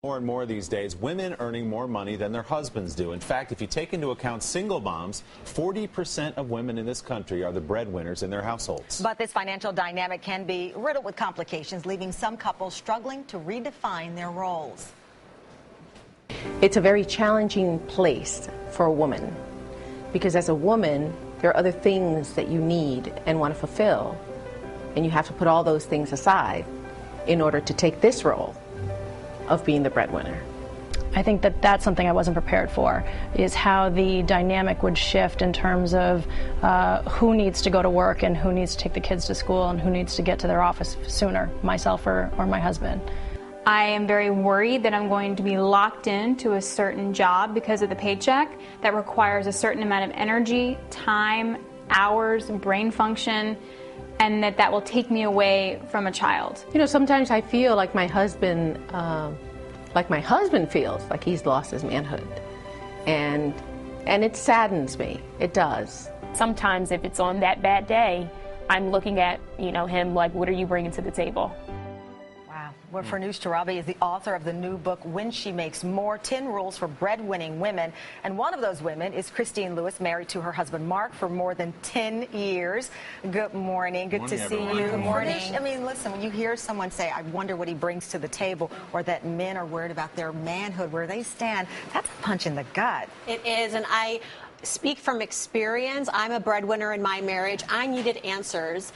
More and more these days, women earning more money than their husbands do. In fact, if you take into account single moms, 40% of women in this country are the breadwinners in their households. But this financial dynamic can be riddled with complications, leaving some couples struggling to redefine their roles. It's a very challenging place for a woman because as a woman, there are other things that you need and want to fulfill, and you have to put all those things aside in order to take this role of being the breadwinner. I think that that's something I wasn't prepared for, is how the dynamic would shift in terms of who needs to go to work and who needs to take the kids to school and who needs to get to their office sooner, myself or my husband. I am very worried that I'm going to be locked into a certain job because of the paycheck that requires a certain amount of energy, time, hours, brain function, and that will take me away from a child. You know, sometimes I feel like my husband feels like he's lost his manhood, and it saddens me. It does. Sometimes if it's on that bad day, I'm looking at, him like, what are you bringing to the table? Well, Farnoosh Torabi is the author of the new book, When She Makes More, 10 Rules for Breadwinning Women. And one of those women is Christine Lewis, married to her husband Mark for more than 10 years. Good morning. Good to see you. Good morning. I mean, listen, when you hear someone say, I wonder what he brings to the table, or that men are worried about their manhood, where they stand, that's a punch in the gut. It is, and I speak from experience. I'm a breadwinner in my marriage. I needed answers.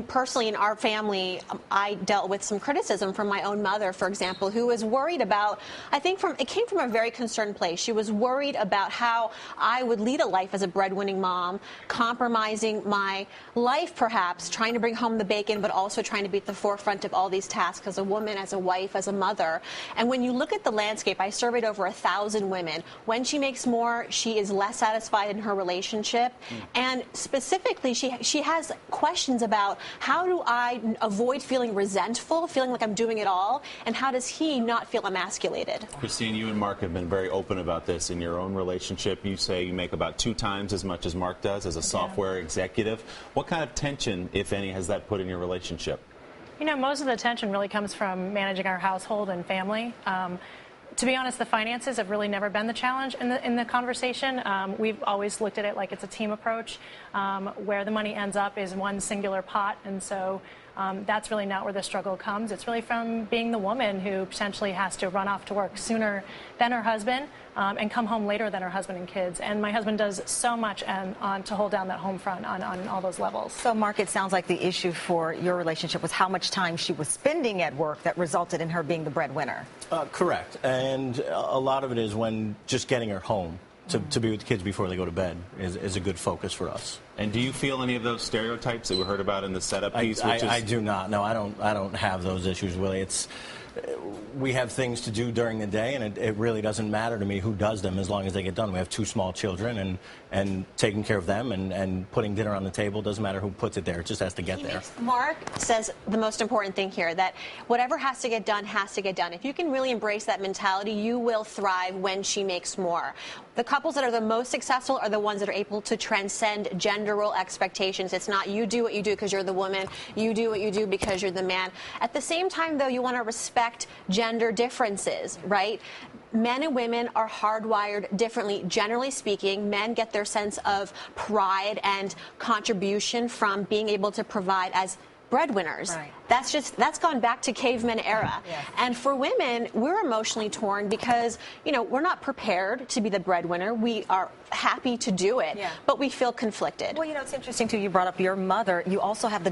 Personally in our family, I dealt with some criticism from my own mother, for example, who was worried about, it came from a very concerned place. She was worried about how I would lead a life as a breadwinning mom, compromising my life perhaps, trying to bring home the bacon, but also trying to be at the forefront of all these tasks as a woman, as a wife, as a mother. And when you look at the landscape, I surveyed over 1,000 women. When she makes more, she is less satisfied in her relationship, and specifically she has questions about how do I avoid feeling resentful, feeling like I'm doing it all, and how does he not feel emasculated? Christine, you and Mark have been very open about this in your own relationship. You say you make about 2 times as much as Mark does as a software executive. What kind of tension, if any, has that put in your relationship? Most of the tension really comes from managing our household and family. To be honest, the finances have really never been the challenge in the conversation. We've always looked at it like it's a team approach. Where the money ends up is one singular pot, and so that's really not where the struggle comes. It's really from being the woman who potentially has to run off to work sooner than her husband and come home later than her husband and kids. And my husband does so much to hold down that home front on all those levels. So, Mark, it sounds like the issue for your relationship was how much time she was spending at work that resulted in her being the breadwinner. Correct. And a lot of it is when just getting her home to be with the kids before they go to bed is a good focus for us. And do you feel any of those stereotypes that we heard about in the setup piece? I do not. No, I don't have those issues, really. We have things to do during the day, and it really doesn't matter to me who does them as long as they get done. We have 2 small children, and taking care of them and putting dinner on the table doesn't matter who puts it there. It just has to get there. Mark says the most important thing here, that whatever has to get done has to get done. If you can really embrace that mentality, you will thrive when she makes more. The couples that are the most successful are the ones that are able to transcend gender role expectations. It's not you do what you do because you're the woman, you do what you do because you're the man. At the same time, though, you want to respect gender differences, right? Men and women are hardwired differently. Generally speaking, men get their sense of pride and contribution from being able to provide as breadwinners. Right. That's gone back to caveman era. Yes. And for women, we're emotionally torn because, we're not prepared to be the breadwinner. We are happy to do it, but we feel conflicted. Well, it's interesting, too. You brought up your mother. You also have the